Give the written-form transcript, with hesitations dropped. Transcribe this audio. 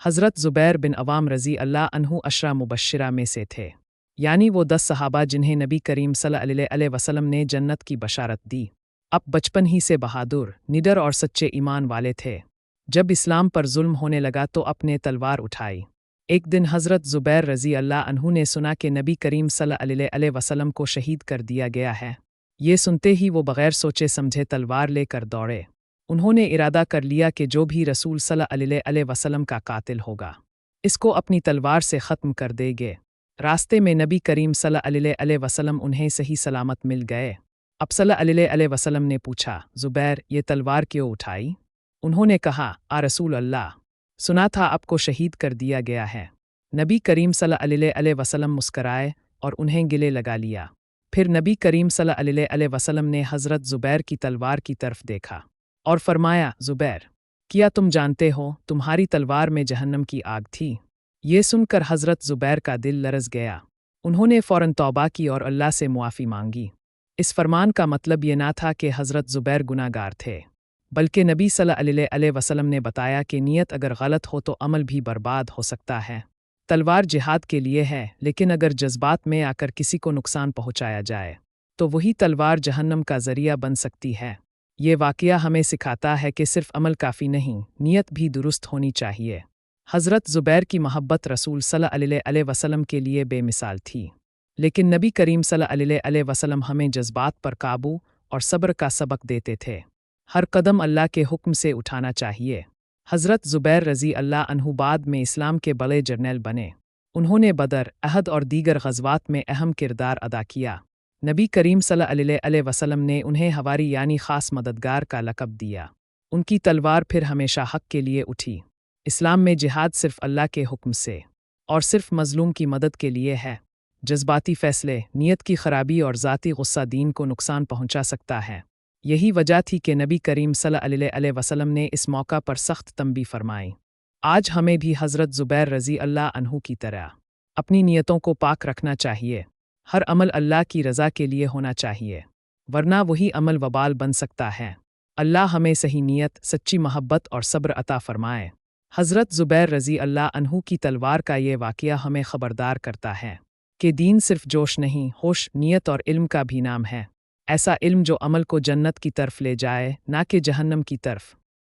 हज़रत ज़ुबैर बिन अवाम रज़ी अल्लाह अन्हु अशरा मुबश्शिरा में से थे, यानी वो 10 सहाबा जिन्हें नबी करीम सल्लल्लाहु अलैहि वसल्लम ने जन्नत की बशारत दी। अब बचपन ही से बहादुर, निडर और सच्चे ईमान वाले थे। जब इस्लाम पर जुल्म होने लगा तो अपने तलवार उठाई। एक दिन हज़रत ज़ुबैर रज़ी अल्लाह अन्हु ने सुना कि नबी करीम सल्लल्लाहु अलैहि वसल्लम को शहीद कर दिया गया है। ये सुनते ही वो बग़ैर सोचे समझे तलवार लेकर दौड़े। उन्होंने इरादा कर लिया कि जो भी रसूल सल्लल्लाहु अलैहि वसल्लम का कातिल होगा, इसको अपनी तलवार से ख़त्म कर देंगे। रास्ते में नबी करीम सल्लल्लाहु अलैहि वसल्लम उन्हें सही सलामत मिल गए। अब सल्लल्लाहु अलैहि वसल्लम ने पूछा, ज़ुबैर, ये तलवार क्यों उठाई? उन्होंने कहा, आ रसूल अल्लाह, सुना था आपको शहीद कर दिया गया है। नबी करीम सल्लल्लाहु अलैहि वसल्लम मुस्कराए और उन्हें गले लगा लिया। फिर नबी करीम सल्लल्लाहु अलैहि वसल्लम ने हज़रत ज़ुबैर की तलवार की तरफ देखा और फरमाया, ज़ुबैर, क्या तुम जानते हो तुम्हारी तलवार में जहन्नम की आग थी? ये सुनकर हज़रत ज़ुबैर का दिल लरज़ गया। उन्होंने फ़ौरन तौबा की और अल्लाह से मुआफ़ी मांगी। इस फरमान का मतलब ये ना था कि हज़रत ज़ुबैर गुनाहगार थे, बल्कि नबी सल्लल्लाहु अलैहि वसल्लम ने बताया कि नीयत अगर गलत हो तो अमल भी बर्बाद हो सकता है। तलवार जिहाद के लिए है, लेकिन अगर जज्बात में आकर किसी को नुकसान पहुंचाया जाए तो वही तलवार जहन्नम का ज़रिया बन सकती है। ये वाक़या हमें सिखाता है कि सिर्फ अमल काफ़ी नहीं, नीयत भी दुरुस्त होनी चाहिए। हज़रत ज़ुबैर की मोहब्बत रसूल सल्लल्लाहु अलैहि वसल्लम के लिए बेमिसाल थी, लेकिन नबी करीम सल्लल्लाहु अलैहि वसल्लम हमें जज्बात पर काबू और सब्र का सबक देते थे। हर कदम अल्लाह के हुक्म से उठाना चाहिए। हज़रत ज़ुबैर रज़ी अल्लाह अन्हु बाद में इस्लाम के बड़े जर्नैल बने। उन्होंने बदर, अहद और दीगर ग़ज़वात में अहम किरदार अदा किया। नबी करीम सल्लल्लाहु अलैहि वसल्लम ने उन्हें हवारी यानी ख़ास मददगार का लक़ब दिया। उनकी तलवार फिर हमेशा हक़ के लिए उठी। इस्लाम में जिहाद सिर्फ़ अल्लाह के हुक्म से और सिर्फ़ मज़लूम की मदद के लिए है। जज्बाती फ़ैसले, नीयत की ख़राबी और ज़ाती गुस्सा दीन को नुकसान पहुँचा सकता है। यही वजह थी कि नबी करीम सल्लल्लाहु अलैहि वसल्लम ने इस मौका पर सख्त तंबीह फरमाई। आज हमें भी हज़रत ज़ुबैर रज़ी अल्लाह अन्हु की तरह अपनी नीयतों को पाक रखना चाहिए। हर अमल अल्लाह की रज़ा के लिए होना चाहिए, वरना वही अमल वबाल बन सकता है। अल्लाह हमें सही नीयत, सच्ची मोहब्बत और सब्र अता फरमाए। हज़रत ज़ुबैर रज़ी अल्लाह अन्हु की तलवार का ये वाक़या हमें ख़बरदार करता है कि दीन सिर्फ़ जोश नहीं, होश, नीयत और इल्म का भी नाम है। ऐसा इल्म जो अमल को जन्नत की तरफ ले जाए, ना कि जहन्नम की तरफ।